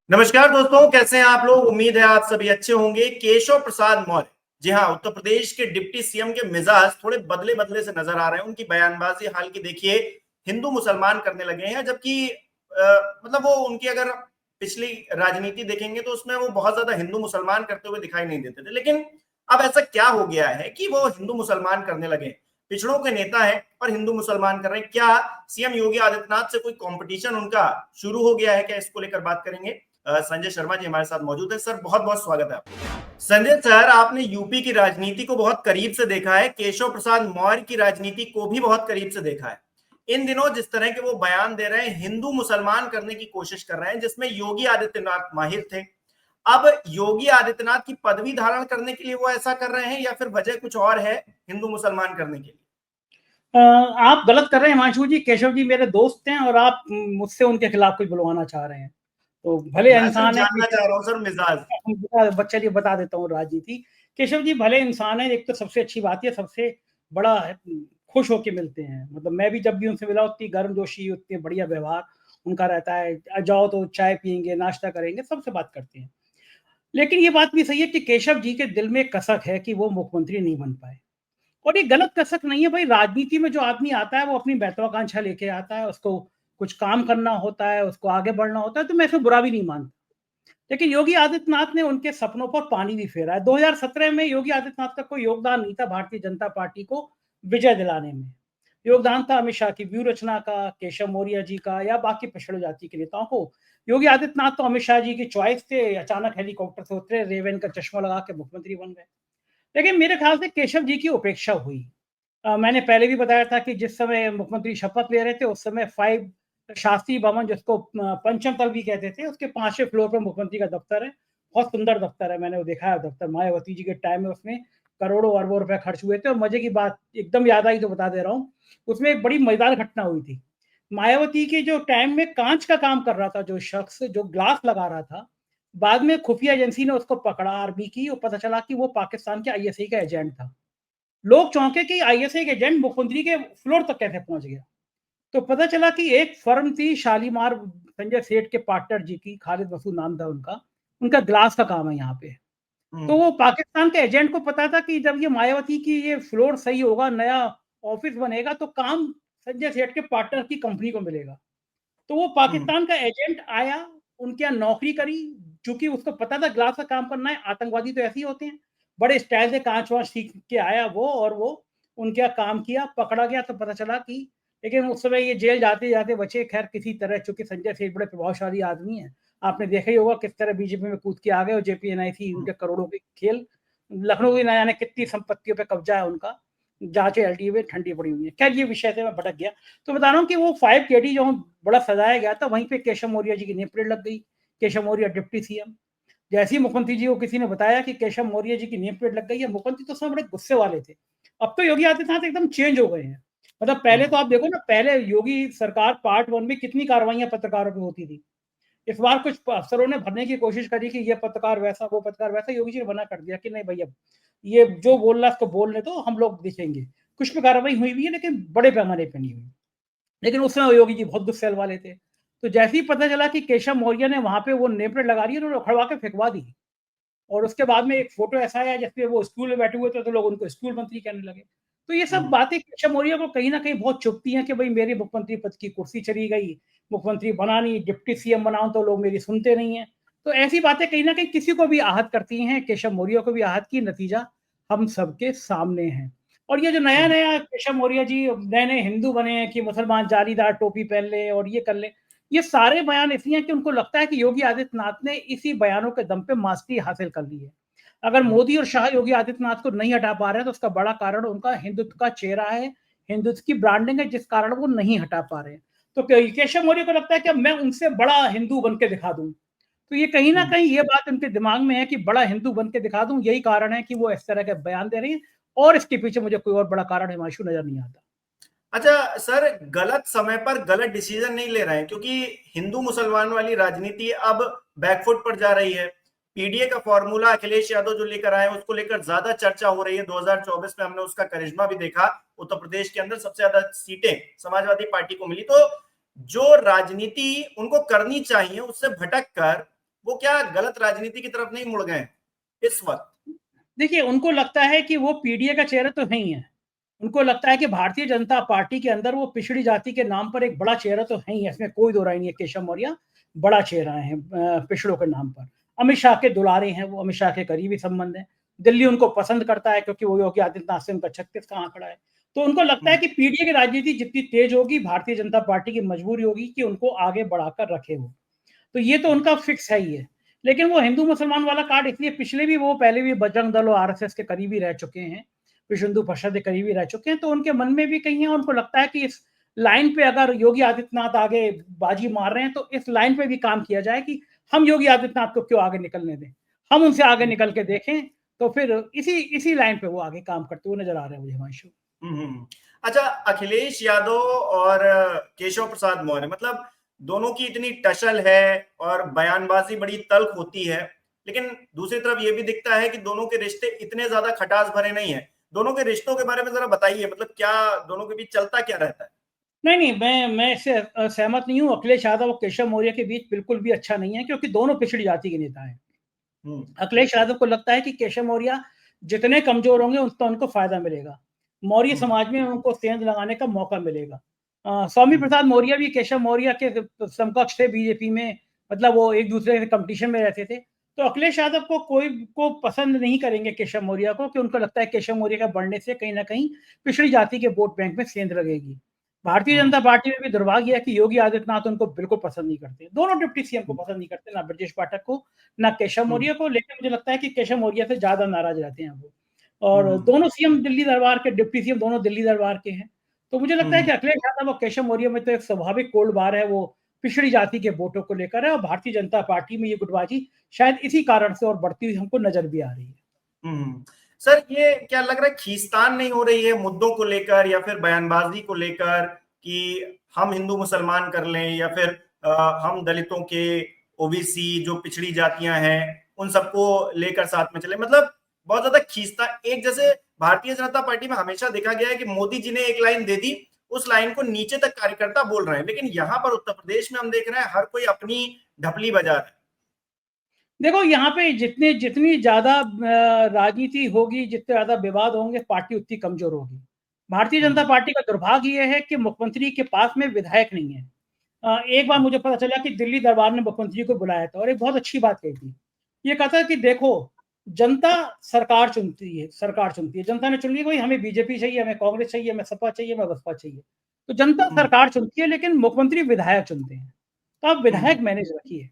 नमस्कार दोस्तों, कैसे हैं आप लोग। उम्मीद है आप सभी अच्छे होंगे। केशव प्रसाद मौर्य, जी हाँ, उत्तर प्रदेश के डिप्टी सीएम के मिजाज थोड़े बदले बदले से नजर आ रहे हैं। उनकी बयानबाजी हाल की देखिए, हिंदू मुसलमान करने लगे हैं, जबकि मतलब वो उनकी अगर पिछली राजनीति देखेंगे तो उसमें वो बहुत ज्यादा हिंदू मुसलमान करते हुए दिखाई नहीं देते थे। लेकिन अब ऐसा क्या हो गया है कि वो हिंदू मुसलमान करने लगे। पिछड़ों के नेता हैं और हिंदू मुसलमान कर रहे हैं। क्या सीएम योगी आदित्यनाथ से कोई कंपटीशन उनका शुरू हो गया है क्या? इसको लेकर बात करेंगे। संजय शर्मा जी हमारे साथ मौजूद है। सर, बहुत बहुत स्वागत है आपका। संजय सर, आपने यूपी की राजनीति को बहुत करीब से देखा है, केशव प्रसाद मौर्य की राजनीति को भी बहुत करीब से देखा है। इन दिनों जिस तरह के वो बयान दे रहे हैं, हिंदू मुसलमान करने की कोशिश कर रहे हैं, जिसमें योगी आदित्यनाथ माहिर थे। अब योगी आदित्यनाथ की पदवी धारण करने के लिए वो ऐसा कर रहे हैं या फिर वजह कुछ और है हिंदू मुसलमान करने के लिए? आप गलत कर रहे हैं हिमांशु जी। केशव जी मेरे दोस्त हैं और आप मुझसे उनके खिलाफ कुछ बुलवाना चाह रहे हैं। तो भले मैं सिर्फ इंसान है। जानना चाह रहा हूँ सर, मिजाज। चलिए बता देता हूँ राजनीति। केशव जी भले इंसान है, एक तो सबसे अच्छी बात है, सबसे बड़ा है, खुश होके मिलते हैं। मतलब मैं भी जब भी उनसे मिला उतनी गर्मजोशी, उतनी बढ़िया व्यवहार उनका रहता है। जाओ तो चाय पियेंगे, नाश्ता करेंगे, सबसे बात करते हैं। लेकिन ये बात भी सही है कि केशव जी के दिल में कसक है कि वो मुख्यमंत्री नहीं बन पाए। और ये गलत कसक नहीं है भाई। राजनीति में जो आदमी आता है वो अपनी महत्वाकांक्षा लेके आता है, उसको कुछ काम करना होता है, उसको आगे बढ़ना होता है, तो मैं इसमें बुरा भी नहीं मानता। लेकिन योगी आदित्यनाथ ने उनके सपनों पर पानी भी फेरा है। 2017 में योगी आदित्यनाथ का कोई योगदान नहीं था भारतीय जनता पार्टी को विजय दिलाने में। योगदान था अमित शाह की व्यू रचना का, केशव मौर्य जी का, या बाकी पिछड़े जाति के नेताओं को। योगी आदित्यनाथ तो अमित शाह जी की चॉइस थे, अचानक हेलीकॉप्टर से उतरे, रेवेन का चश्मा लगा के मुख्यमंत्री बन गए। लेकिन मेरे ख्याल से केशव जी की उपेक्षा हुई। मैंने पहले भी बताया था कि जिस समय मुख्यमंत्री शपथ ले रहे थे उस समय 5 शास्त्री भवन, जिसको पंचम तल भी कहते थे, उसके 5वें फ्लोर पर मुख्यमंत्री का दफ्तर है। बहुत सुंदर दफ्तर है, मैंने वो देखा है दफ्तर। मायावती जी के टाइम में उसमें करोड़ों अरबों रुपए खर्च हुए थे। और मजे की बात एकदम याद आई तो बता दे रहा हूँ। उसमें एक बड़ी मजेदार घटना हुई थी। मायावती के जो टाइम में कांच का काम कर रहा था जो शख्स, जो ग्लास लगा रहा था, बाद में खुफिया एजेंसी ने उसको पकड़ा, आर्मी की, और पता चला कि वो पाकिस्तान के आईएसआई का एजेंट था। लोग चौंके कि आईएसआई के एजेंट मुख्यमंत्री के फ्लोर तक कैसे पहुंच गया। तो पता चला कि एक फर्म थी शालीमार, संजय सेठ के पार्टनर जी की, खालिद मसूद नाम था उनका। उनका ग्लास का काम है यहाँ पे। तो वो पाकिस्तान के एजेंट को पता था कि जब ये मायावती की ये फ्लोर सही होगा, नया ऑफिस बनेगा, तो काम संजय सेठ के पार्टनर की कंपनी को मिलेगा। तो वो पाकिस्तान का एजेंट आया, उनके यहाँ नौकरी करी। चूंकि उसको पता था ग्लास का काम करना है, आतंकवादी तो ऐसे ही होते हैं, बड़े स्टाइल से कांच वांच सीख के आया वो, और वो उनके यहाँ काम किया, पकड़ा गया। तो पता चला कि, लेकिन उस समय ये जेल जाते जाते बचे खैर किसी तरह, चूंकि संजय सेठ बड़े प्रभावशाली आदमी है। आपने देखा ही होगा किस तरह बीजेपी में कूद के आ गए, और जेपीएनआईसी उनके करोड़ों के खेल। लखनऊ की ना जाने कितनी संपत्तियों पे कब्जा है उनका, जांचें एलडीए में ठंडी पड़ी हुई है। खैर ये विषय से मैं भटक गया। तो बता रहा हूँ कि वो 5 KD जो बड़ा सजाया गया था, वहीं पे केशव मौर्य जी की नेम प्लेट लग गई। Keshav Maurya deputy CM. जैसे ही मुख्यमंत्री जी को किसी ने बताया कि केशव मौर्य जी की नेम प्लेट लग गई है, मुख्यमंत्री तो उसमें बड़े गुस्से वाले थे। अब तो योगी आदित्यनाथ एकदम चेंज हो गए हैं। मतलब पहले तो आप देखो ना, पहले योगी सरकार पार्ट 1 में कितनी कार्रवाइयां पत्रकारों पे होती थी। इस बार कुछ अफसरों ने भरने की कोशिश करी कि ये पत्रकार वैसा, वो पत्रकार वैसा। योगी जी ने मना कर दिया कि नहीं भैया, ये जो बोल रहा है उसको बोलने दो, हम लोग देखेंगे। कुछ पे कार्रवाई हुई भी है, लेकिन बड़े पैमाने पे नहीं हुई। लेकिन उस समय योगी जी बहुत गुस्से वाले थे। तो जैसे ही पता चला कि केशव मौर्य ने वहां पे वो नेम प्लेट लगा रही है, उन्होंने उखड़वा के फेंकवा दी। और उसके बाद में एक फोटो ऐसा आया जिसपे वो स्टूल में बैठे हुए थे, तो लोग उनको स्टूल मंत्री कहने लगे। तो ये सब बातें केशव मौर्य को कहीं ना कहीं बहुत चुभती हैं कि भाई मेरी मुख्यमंत्री पद की कुर्सी चली गई, मुख्यमंत्री बना नहीं, डिप्टी सीएम बनाऊं तो लोग मेरी सुनते नहीं है। तो ऐसी बातें कहीं ना कहीं किसी को भी आहत करती हैं, केशव मौर्य को भी आहत की। नतीजा हम सबके सामने है। और ये जो नया नया केशव मौर्य जी नए नए हिंदू बने हैं कि मुसलमान जालीदार टोपी पहन ले और ये कर ले, ये सारे बयान इसलिए हैं कि उनको लगता है कि योगी आदित्यनाथ ने इसी बयानों के दम पे मास्टरी हासिल कर ली है। अगर मोदी और शाह योगी आदित्यनाथ को नहीं हटा पा रहे हैं तो उसका बड़ा कारण उनका हिंदुत्व का चेहरा है, हिंदुत्व की ब्रांडिंग है, जिस कारण वो नहीं हटा पा रहे हैं। तो केशव मौर्य को लगता है कि अब मैं उनसे बड़ा हिंदू बन के दिखा दूं। तो ये कहीं ना कहीं ये बात उनके दिमाग में है कि बड़ा हिंदू बन के दिखा दूं, यही कारण है कि वो इस तरह के बयान दे रही है। और इसके पीछे मुझे कोई और बड़ा कारण हिमांशु नजर नहीं आता। अच्छा सर, गलत समय पर गलत डिसीजन नहीं ले रहे हैं, क्योंकि हिंदू मुसलमान वाली राजनीति अब बैकफुट पर जा रही है। पीडीए का फॉर्मूला अखिलेश यादव जो लेकर आए उसको लेकर ज्यादा चर्चा हो रही है। 2024 में हमने उसका करिश्मा भी देखा। उत्तर प्रदेश के अंदर सबसे ज्यादा सीटें समाजवादी पार्टी को मिली। तो जो राजनीति उनको करनी चाहिए उससे भटक कर वो क्या गलत राजनीति की तरफ नहीं मुड़ गए इस वक्त? देखिए, उनको लगता है कि वो पीडीए का चेहरा तो नहीं है। उनको लगता है कि भारतीय जनता पार्टी के अंदर वो पिछड़ी जाति के नाम पर एक बड़ा चेहरा तो है ही है, इसमें कोई दो राय नहीं है। केशव मौर्य बड़ा चेहरा है पिछड़ों के नाम पर। अमित शाह के दुलारे हैं वो, अमित शाह के करीबी संबंध है। दिल्ली उनको पसंद करता है क्योंकि वो योगी आदित्यनाथ से उनका 36 का आंकड़ा है। तो उनको लगता है कि पीडीए की राजनीति जितनी तेज होगी, भारतीय जनता पार्टी की मजबूरी होगी कि उनको आगे बढ़ाकर रखे वो। तो ये तो उनका फिक्स है ही है। लेकिन वो हिंदू मुसलमान वाला कार्ड इसलिए, पिछले भी वो पहले भी बजरंग दल और आरएसएस के करीबी रह चुके हैं, विश्व हिंदू परिषद के करीबी रह चुके हैं, तो उनके मन में भी कहीं है, उनको लगता है कि इस लाइन पे अगर योगी आदित्यनाथ आगे बाजी मार रहे हैं तो इस लाइन पे भी काम किया जाए कि हम योगी आदित्यनाथ को क्यों आगे निकलने दें, हम उनसे आगे निकल के देखें। तो फिर इसी लाइन पे वो आगे काम करते हुए नजर आ रहे हैं मुझे, हिमांशु। अच्छा, अखिलेश यादव और केशव प्रसाद मौर्य, मतलब दोनों की इतनी टसल है और बयानबाजी बड़ी तल्ख होती है, लेकिन दूसरी तरफ ये भी दिखता है कि दोनों के रिश्ते इतने ज्यादा खटास भरे नहीं है। दोनों के रिश्तों के बारे में जरा बताइए, मतलब क्या दोनों के बीच चलता क्या रहता है? नहीं, मैं इससे सहमत नहीं हूँ। अखिलेश यादव और केशव मौर्य के बीच बिल्कुल भी अच्छा नहीं है, क्योंकि दोनों पिछड़ी जाति के नेता हैं। अखिलेश यादव को लगता है कि केशव मौर्य जितने कमजोर होंगे उतना उनको फायदा मिलेगा, मौर्य समाज में उनको सेंध लगाने का मौका मिलेगा। स्वामी प्रसाद मौर्य भी केशव मौर्य के समकक्ष थे बीजेपी में, मतलब वो एक दूसरे के कंपटीशन में रहते थे। तो अखिलेश यादव को कोई को पसंद नहीं करेंगे केशव मौर्य को, कि उनको लगता है केशव मौर्य का बढ़ने से कहीं ना कहीं पिछड़ी जाति के वोट बैंक में सेंध लगेगी। भारतीय जनता पार्टी में भी दुर्भाग्य है कि योगी आदित्यनाथ उनको बिल्कुल पसंद नहीं करते, दोनों डिप्टी सीएम को पसंद नहीं करते, ना ब्रजेश पाठक को ना केशव मौर्य को। लेकिन मुझे लगता है कि केशव मौर्य से ज्यादा नाराज रहते हैं वो। और दोनों सीएम दिल्ली दरबार के, डिप्टी सीएम दोनों दिल्ली दरबार के हैं। तो मुझे लगता है कि अखिलेश यादव और केशव मौर्य में तो एक स्वाभाविक कोल्ड वार है, वो पिछड़ी जाति के वोटों को लेकर है। और भारतीय जनता पार्टी में ये गुटबाजी शायद इसी कारण से और बढ़ती हुई हमको नजर भी आ रही है। सर, ये क्या लग रहा है, खींचतान नहीं हो रही है मुद्दों को लेकर या फिर बयानबाजी को लेकर कि हम हिंदू मुसलमान कर लें, या फिर हम दलितों के, ओबीसी जो पिछड़ी जातियां हैं उन सबको लेकर साथ में चले? मतलब बहुत ज्यादा खींचता, एक जैसे भारतीय जनता पार्टी में हमेशा देखा गया है कि मोदी जी ने एक लाइन दे दी, उस लाइन को नीचे तक कार्यकर्ता बोल रहे हैं, लेकिन यहाँ पर उत्तर प्रदेश में हम देख रहे हैं हर कोई अपनी ढपली बजा रहा है। देखो, यहाँ पे जितनी जितनी ज्यादा राजनीति होगी, जितने ज्यादा विवाद होंगे, पार्टी उतनी कमजोर होगी। भारतीय जनता पार्टी का दुर्भाग्य यह है कि मुख्यमंत्री के पास में विधायक नहीं है। एक बार मुझे पता चला कि दिल्ली दरबार ने मुख्यमंत्री को बुलाया था और एक बहुत अच्छी बात कही थी। ये कहा था कि देखो, जनता सरकार चुनती है, जनता ने चुन ली, भाई हमें बीजेपी चाहिए, हमें कांग्रेस चाहिए, हमें सपा चाहिए, हमें बसपा चाहिए। तो जनता सरकार चुनती है, लेकिन मुख्यमंत्री विधायक चुनते हैं। तो आप विधायक मैनेज रखिए।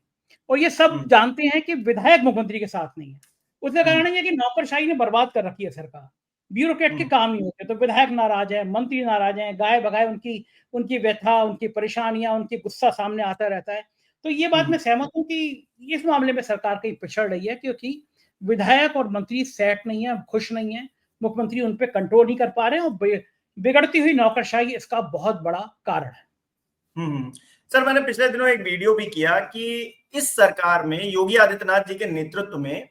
और ये सब जानते हैं कि विधायक मुख्यमंत्री के साथ नहीं है। उसका कारण ये कि नौकरशाही ने बर्बाद कर रखी है सरकार, ब्यूरोक्रेट के काम नहीं होते, तो विधायक नाराज है, मंत्री नाराज हैं, गाय बगाए उनकी उनकी व्यथा, उनकी परेशानियां, उनकी गुस्सा सामने आता रहता है। तो ये बात मैं सहमत हूँ कि इस मामले में सरकार कहीं पिछड़ रही है, क्योंकि विधायक और मंत्री सेट नहीं है, खुश नहीं है, मुख्यमंत्री उन पर कंट्रोल नहीं कर पा रहे हैं, और बिगड़ती हुई नौकरशाही इसका बहुत बड़ा कारण है। सर, मैंने पिछले दिनों एक वीडियो भी किया कि इस सरकार में योगी आदित्यनाथ जी के नेतृत्व में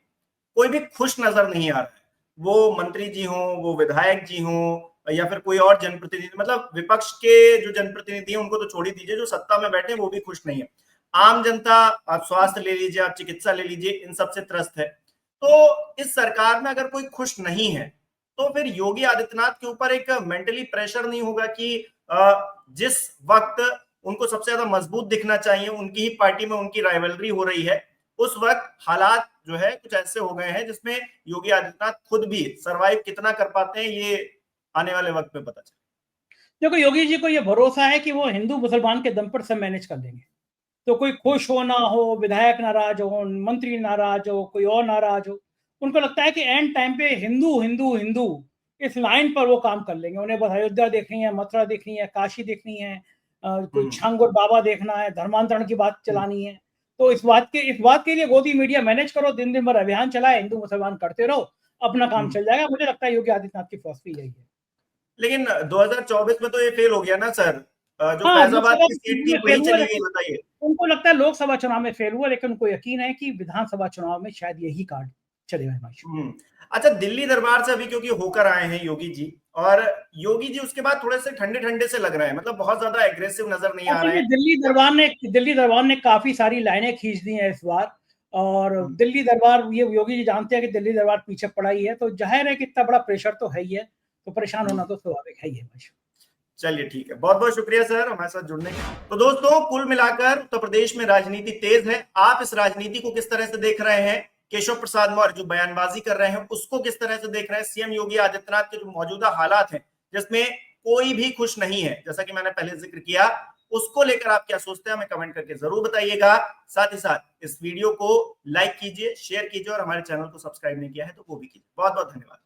कोई भी खुश नजर नहीं आ रहा है। वो मंत्री जी हों, वो विधायक जी हों, या फिर कोई और जनप्रतिनिधि, मतलब विपक्ष के जो जनप्रतिनिधि हैं उनको तो छोड़ ही दीजिए, जो सत्ता में बैठे वो भी खुश नहीं है। आम जनता, आप स्वास्थ्य ले लीजिए, आप चिकित्सा ले लीजिए, इन सबसे त्रस्त है। तो इस सरकार में अगर कोई खुश नहीं है, तो फिर योगी आदित्यनाथ के ऊपर एक मेंटली प्रेशर नहीं होगा कि जिस वक्त उनको सबसे ज्यादा मजबूत दिखना चाहिए, उनकी ही पार्टी में उनकी राइवलरी हो रही है, उस वक्त हालात जो है कुछ ऐसे हो गए हैं जिसमें योगी आदित्यनाथ खुद भी सरवाइव कितना कर पाते हैं, ये आने वाले वक्त में पता चले। देखो, योगी जी को ये भरोसा है कि वो हिंदू मुसलमान के दम पर सब मैनेज कर लेंगे। तो कोई खुश हो ना हो, विधायक नाराज हो, मंत्री नाराज हो, कोई और नाराज हो, उनको लगता है कि एंड टाइम पे हिंदू हिंदू हिंदू इस लाइन पर वो काम कर लेंगे। उन्हें बस अयोध्या देखनी है, मथुरा देखनी है, काशी देखनी है, कोई छांगुर बाबा देखना है, धर्मांतरण की बात चलानी है। तो इस बात के लिए गोदी मीडिया मैनेज करो, दिन दिन भर अभियान चलाए, हिंदू मुसलमान करते रहो, अपना काम चल जाएगा। मुझे लगता है योगी आदित्यनाथ की फिलॉसफी यही है। लेकिन 2024 में तो ये फेल हो गया ना सर, जो हाँ, फैजाबाद की सीट थी वही चली गई, बताइए। उनको लगता है लोकसभा चुनाव में फेल हुआ, लेकिन उनको यकीन है कि विधानसभा चुनाव में शायद यही कार्ड चलेगा। अच्छा, दिल्ली दरबार से अभी क्योंकि होकर आए हैं योगी जी, और योगी जी उसके बाद थोड़े से ठंडे ठंडे से लग रहे हैं, मतलब बहुत ज्यादा एग्रेसिव नजर नहीं आ रहे हैं। दिल्ली दरबार ने काफी सारी लाइनें खींच दी हैं इस बार। और दिल्ली दरबार, ये योगी जी जानते हैं कि दिल्ली दरबार पीछे पड़ा ही है, तो जाहिर है कि इतना बड़ा प्रेशर तो है ही है, तो परेशान होना तो स्वाभाविक है ही है। चलिए ठीक है, बहुत बहुत शुक्रिया सर हमारे साथ जुड़ने के। तो दोस्तों, कुल मिलाकर उत्तर प्रदेश में राजनीति तेज है। आप इस राजनीति को किस तरह से देख रहे हैं? केशव प्रसाद मौर्य जो बयानबाजी कर रहे हैं उसको किस तरह से देख रहे हैं? सीएम योगी आदित्यनाथ के जो मौजूदा हालात हैं जिसमें कोई भी खुश नहीं है, जैसा कि मैंने पहले जिक्र किया, उसको लेकर आप क्या सोचते हैं हमें कमेंट करके जरूर बताइएगा। साथ ही साथ इस वीडियो को लाइक कीजिए, शेयर कीजिए और हमारे चैनल को सब्सक्राइब नहीं किया है तो वो भी कीजिए। बहुत बहुत धन्यवाद।